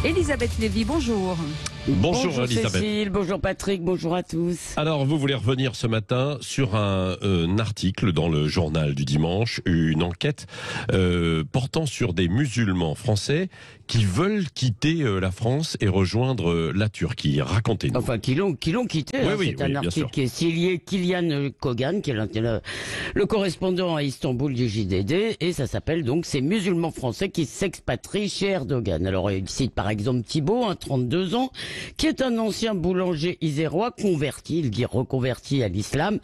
Elisabeth Lévy, bonjour. Bonjour Elisabeth. Cécile, bonjour Patrick, bonjour à tous. Alors vous voulez revenir ce matin sur un article dans le journal du dimanche, une enquête portant sur des musulmans français qui veulent quitter la France et rejoindre la Turquie. Racontez-nous. Enfin, qui l'ont quitté. Oui, c'est un article qui est signé Kylian Kogan, qui est le correspondant à Istanbul du JDD, et ça s'appelle donc ces musulmans français qui s'expatrient chez Erdogan. Alors il cite par exemple Thibault, 32 ans, qui est un ancien boulanger isérois converti, il dit reconverti à l'islam.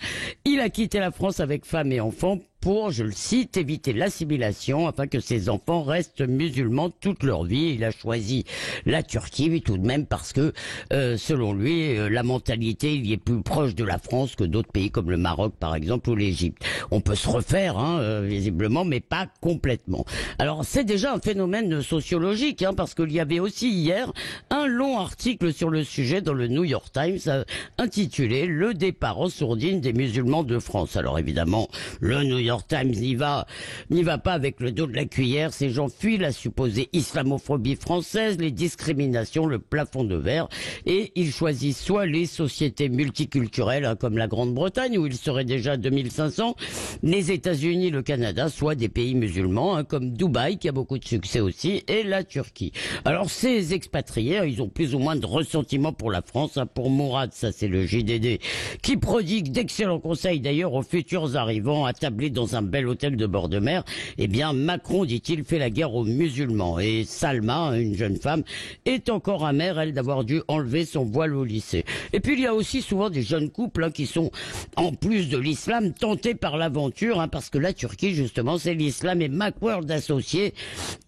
Il a quitté la France avec femme et enfants pour, je le cite, éviter l'assimilation afin que ses enfants restent musulmans toute leur vie. Il a choisi la Turquie, oui, tout de même, parce que, selon lui, la mentalité il y est plus proche de la France que d'autres pays comme le Maroc, par exemple, ou l'Égypte. On peut se refaire, visiblement, mais pas complètement. Alors, c'est déjà un phénomène sociologique, parce qu'il y avait aussi hier un long article sur le sujet dans le New York Times, intitulé « Le départ en sourdine des musulmans de France ». Alors, évidemment, le New York Times n'y va pas avec le dos de la cuillère. Ces gens fuient la supposée islamophobie française, les discriminations, le plafond de verre, et ils choisissent soit les sociétés multiculturelles comme la Grande-Bretagne où ils seraient déjà 2500, les États-Unis, le Canada, soit des pays musulmans comme Dubaï qui a beaucoup de succès aussi, et la Turquie. Alors ces expatriés, ils ont plus ou moins de ressentiment pour la France. Pour Mourad, ça c'est le JDD, qui prodigue d'excellents conseils d'ailleurs aux futurs arrivants attablés dans un bel hôtel de bord de mer. Eh bien, Macron, dit-il, fait la guerre aux musulmans. Et Salma, une jeune femme, est encore amère, elle, d'avoir dû enlever son voile au lycée. Et puis, il y a aussi souvent des jeunes couples qui sont, en plus de l'islam, tentés par l'aventure, parce que la Turquie, justement, c'est l'islam et Macworld associés.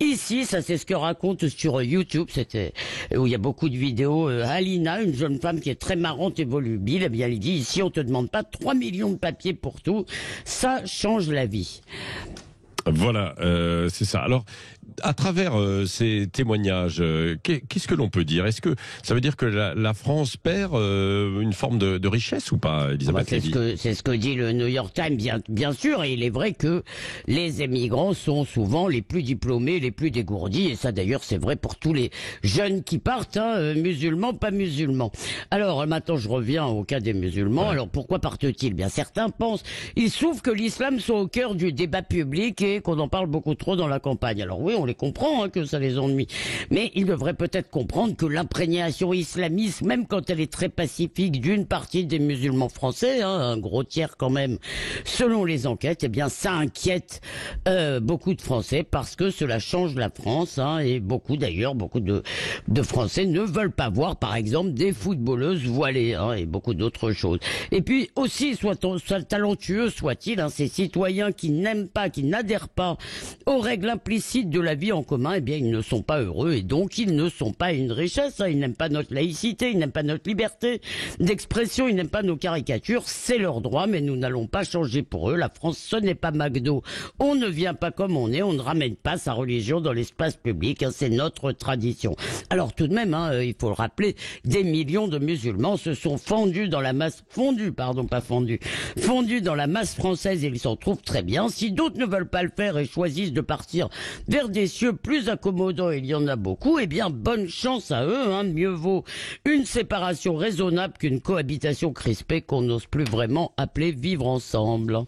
Ici, ça c'est ce que raconte sur YouTube, où il y a beaucoup de vidéos, Alina, une jeune femme qui est très marrante et volubile. Eh bien, elle dit, ici, on te demande pas 3 millions de papiers pour tout. Ça change la vie. Voilà, c'est ça. Alors, à travers ces témoignages, qu'est-ce que l'on peut dire? Est-ce que ça veut dire que la France perd une forme de richesse ou pas, Elisabeth Lévy? C'est ce que dit le New York Times, bien sûr, et il est vrai que les émigrants sont souvent les plus diplômés, les plus dégourdis, et ça d'ailleurs c'est vrai pour tous les jeunes qui partent, musulmans, pas musulmans. Alors maintenant je reviens au cas des musulmans. Ouais. Alors pourquoi partent-ils? Bien certains pensent, ils souffrent que l'islam soit au cœur du débat public et qu'on en parle beaucoup trop dans la campagne. Alors oui, on les comprend que ça les ennuie, mais ils devraient peut-être comprendre que l'imprégnation islamiste, même quand elle est très pacifique d'une partie des musulmans français, un gros tiers quand même, selon les enquêtes, eh bien ça inquiète beaucoup de Français parce que cela change la France, et beaucoup de Français ne veulent pas voir par exemple des footballeuses voilées, et beaucoup d'autres choses. Et puis aussi, soit talentueux soit-il, ces citoyens qui n'aiment pas, qui n'adhèrent pas aux règles implicites de la vie en commun, eh bien ils ne sont pas heureux et donc ils ne sont pas une richesse. Ils n'aiment pas notre laïcité, ils n'aiment pas notre liberté d'expression, ils n'aiment pas nos caricatures. C'est leur droit, mais nous n'allons pas changer pour eux. La France, ce n'est pas McDo. On ne vient pas comme on est, on ne ramène pas sa religion dans l'espace public. C'est notre tradition. Alors tout de même, il faut le rappeler, des millions de musulmans se sont fondus dans la masse française et ils s'en trouvent très bien. Si d'autres ne veulent pas le faire et choisissent de partir vers des cieux plus accommodants, il y en a beaucoup, eh bien bonne chance à eux. Mieux vaut une séparation raisonnable qu'une cohabitation crispée qu'on n'ose plus vraiment appeler vivre ensemble.